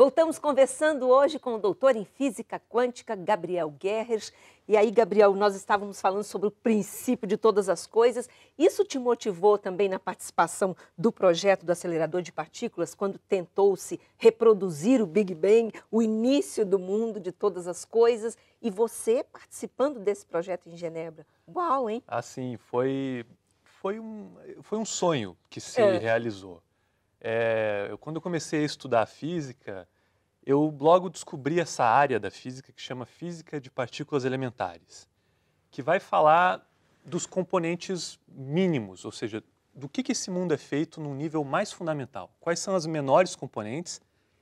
Voltamos conversando hoje com o doutor em Física Quântica, Gabriel Guerres. E aí, Gabriel, nós estávamos falando sobre o princípio de todas as coisas. Isso te motivou também na participação do projeto do acelerador de partículas, quando tentou-se reproduzir o Big Bang, o início do mundo de todas as coisas, e você participando desse projeto em Genebra. Uau, hein? Assim, foi um sonho que se realizou. Quando eu comecei a estudar física, eu logo descobri essa área da física que chama Física de Partículas Elementares, que vai falar dos componentes mínimos, ou seja, do que esse mundo é feito num nível mais fundamental. Quais são as menores componentes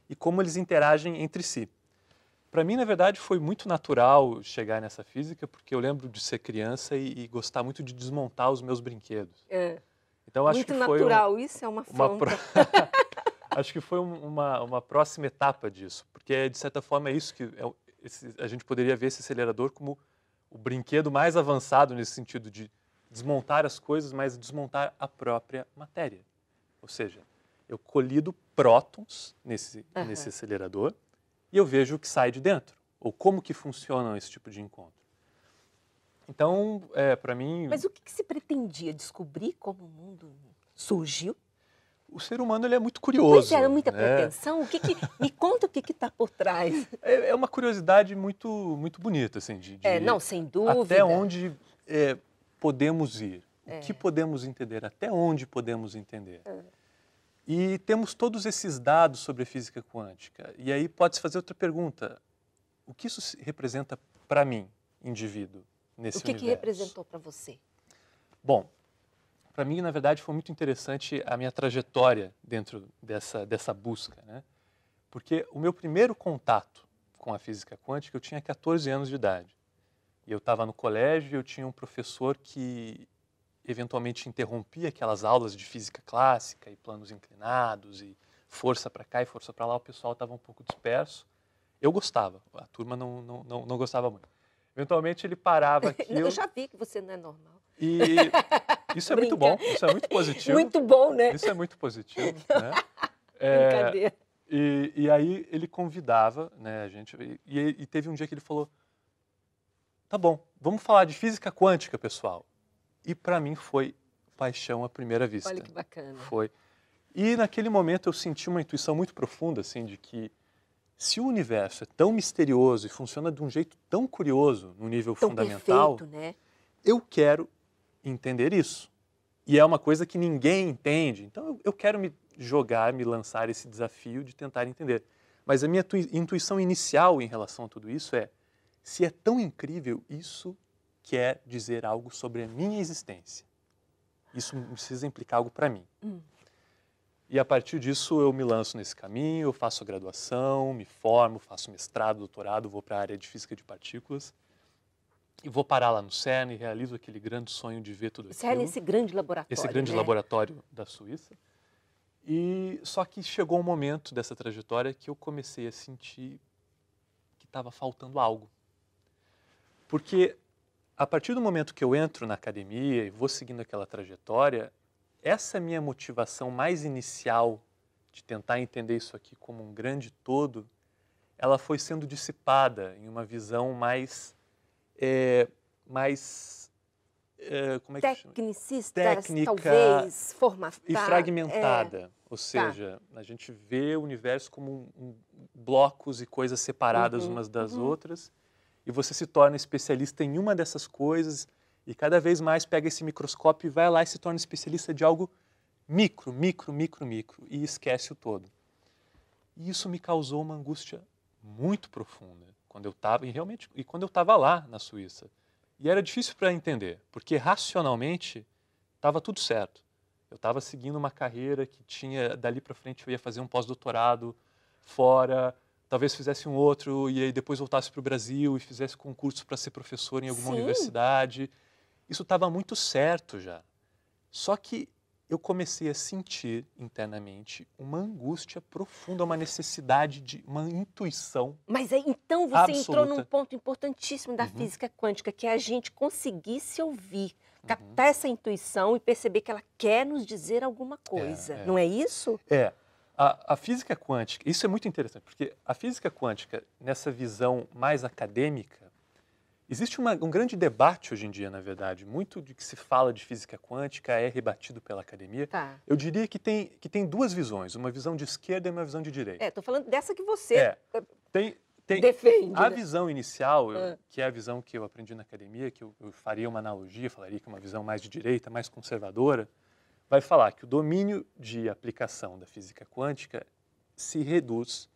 e como eles interagem entre si. Para mim, na verdade, foi muito natural chegar nessa física, porque eu lembro de ser criança e gostar muito de desmontar os meus brinquedos. Então, acho Muito que foi natural, isso é uma afronta. Acho que foi uma próxima etapa disso, porque, de certa forma, é isso que a gente poderia ver esse acelerador como o brinquedo mais avançado nesse sentido de desmontar as coisas, mas desmontar a própria matéria. Ou seja, eu colido prótons nesse acelerador e eu vejo o que sai de dentro, ou como que funciona esse tipo de encontro. Então, para mim... Mas o que se pretendia? Descobrir como o mundo surgiu? O ser humano ele é muito curioso. Pois era muita pretensão. Me conta o que está por trás. É uma curiosidade muito, muito bonita, assim, não, sem dúvida. Até onde podemos ir, o que podemos entender, até onde podemos entender. E temos todos esses dados sobre a física quântica. E aí pode-se fazer outra pergunta. O que isso representa para mim, indivíduo, nesse universo? O que representou para você? Bom, para mim, na verdade, foi muito interessante a minha trajetória dentro dessa busca, né? Porque o meu primeiro contato com a física quântica, eu tinha 14 anos de idade. E eu estava no colégio e eu tinha um professor que eventualmente interrompia aquelas aulas de física clássica e planos inclinados e força para cá e força para lá. O pessoal estava um pouco disperso. Eu gostava, a turma não gostava muito. Eventualmente ele parava aqui. Eu já vi que você não é normal. E isso é muito bom, isso é muito positivo. Muito bom, né? Isso é muito positivo, né? Brincadeira. E aí ele convidava, né, a gente, e teve um dia que ele falou, tá bom, vamos falar de física quântica, pessoal. E para mim foi paixão à primeira vista. Olha que bacana. Foi. E naquele momento eu senti uma intuição muito profunda, assim, de que se o universo é tão misterioso e funciona de um jeito tão curioso no nível fundamental, perfeito, né? Eu quero entender isso. E é uma coisa que ninguém entende. Então eu quero me jogar, me lançar esse desafio de tentar entender. Mas a minha intuição inicial em relação a tudo isso é, se é tão incrível, isso quer dizer algo sobre a minha existência. Isso precisa implicar algo para mim. E a partir disso eu me lanço nesse caminho, eu faço a graduação, me formo, faço mestrado, doutorado, vou para a área de física de partículas. E vou parar lá no CERN e realizo aquele grande sonho de ver tudo aquilo. O CERN é esse grande laboratório, esse grande laboratório da Suíça. E só que chegou um momento dessa trajetória que eu comecei a sentir que estava faltando algo. Porque a partir do momento que eu entro na academia e vou seguindo aquela trajetória, essa minha motivação mais inicial de tentar entender isso aqui como um grande todo, ela foi sendo dissipada em uma visão mais como é que chama? Técnica, talvez, formatada. E fragmentada. Ou seja, a gente vê o universo como blocos e coisas separadas umas das outras, e você se torna especialista em uma dessas coisas, e cada vez mais pega esse microscópio e vai lá e se torna especialista de algo micro, e esquece o todo. E isso me causou uma angústia muito profunda. Quando eu estava lá na Suíça. E era difícil para entender, porque racionalmente estava tudo certo. Eu estava seguindo uma carreira que tinha, dali para frente eu ia fazer um pós-doutorado fora, talvez fizesse um outro e aí depois voltasse para o Brasil e fizesse concurso para ser professor em alguma universidade. Isso estava muito certo já. Só que eu comecei a sentir internamente uma angústia profunda, uma necessidade de uma intuição. Mas aí, então você absoluta. Entrou num ponto importantíssimo da física quântica, que é a gente conseguir se ouvir, captar essa intuição e perceber que ela quer nos dizer alguma coisa. Não é isso? A física quântica, isso é muito interessante, porque a física quântica, nessa visão mais acadêmica, existe um grande debate hoje em dia, na verdade. Muito de que se fala de física quântica é rebatido pela academia. Tá. Eu diria que tem duas visões, uma visão de esquerda e uma visão de direita. Estou falando dessa que você defende. A né? visão inicial, que é a visão que eu aprendi na academia, que eu faria uma analogia, falaria que é uma visão mais de direita, mais conservadora, vai falar que o domínio de aplicação da física quântica se reduz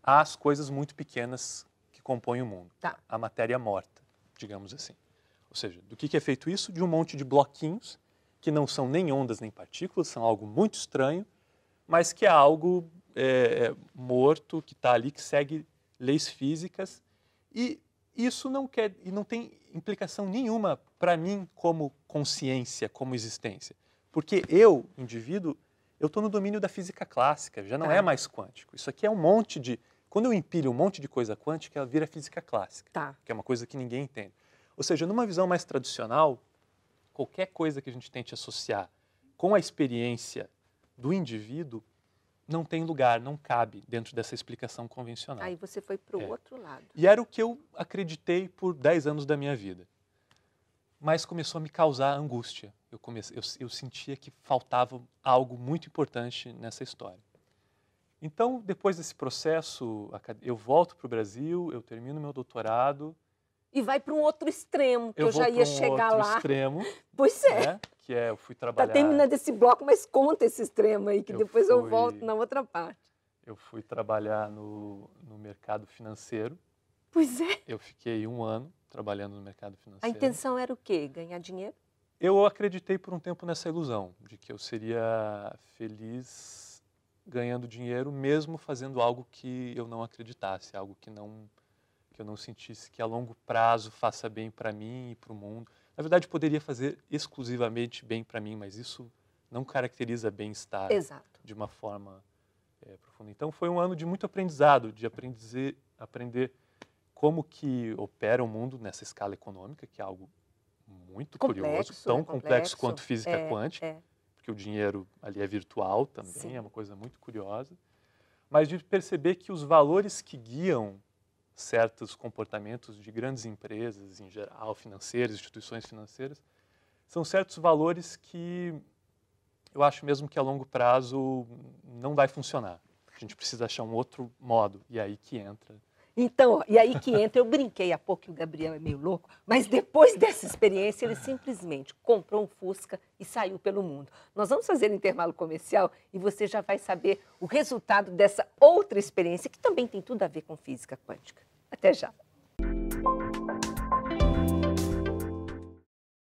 às coisas muito pequenas que compõem o mundo. Tá. A matéria morta, digamos assim. Ou seja, do que é feito isso? De um monte de bloquinhos que não são nem ondas nem partículas, são algo muito estranho, mas que é algo morto, que está ali, que segue leis físicas, e isso não tem implicação nenhuma para mim como consciência, como existência. Porque eu, indivíduo, eu estou no domínio da física clássica, já não é mais quântico. Isso aqui é um monte de... Quando eu empilho um monte de coisa quântica, ela vira física clássica, que é uma coisa que ninguém entende. Ou seja, numa visão mais tradicional, qualquer coisa que a gente tente associar com a experiência do indivíduo não tem lugar, não cabe dentro dessa explicação convencional. Aí você foi para o outro lado. E era o que eu acreditei por 10 anos da minha vida. Mas começou a me causar angústia. Eu sentia que faltava algo muito importante nessa história. Então, depois desse processo, eu volto para o Brasil, eu termino meu doutorado. E vai para um outro extremo, que eu já ia chegar lá. Eu vou para um outro extremo. Pois é. Né, que eu fui trabalhar... Está terminando esse bloco, mas conta esse extremo aí, que depois eu volto na outra parte. Eu fui trabalhar no mercado financeiro. Pois é. Eu fiquei 1 ano trabalhando no mercado financeiro. A intenção era o quê? Ganhar dinheiro? Eu acreditei por um tempo nessa ilusão, de que eu seria feliz ganhando dinheiro, mesmo fazendo algo que eu não acreditasse, algo que eu não sentisse que a longo prazo faça bem para mim e para o mundo. Na verdade, poderia fazer exclusivamente bem para mim, mas isso não caracteriza bem-estar de uma forma profunda. Então, foi um ano de muito aprendizado, de aprender como que opera o mundo nessa escala econômica, que é algo muito curioso, tão complexo quanto física quântica, porque o dinheiro ali é virtual também, é uma coisa muito curiosa, mas de perceber que os valores que guiam certos comportamentos de grandes empresas, em geral, financeiras, instituições financeiras, são certos valores que eu acho mesmo que a longo prazo não vai funcionar. A gente precisa achar um outro modo, e aí que entra. Então, e aí que entra, eu brinquei há pouco que o Gabriel é meio louco, mas depois dessa experiência ele simplesmente comprou um Fusca e saiu pelo mundo. Nós vamos fazer um intervalo comercial e você já vai saber o resultado dessa outra experiência que também tem tudo a ver com física quântica. Até já.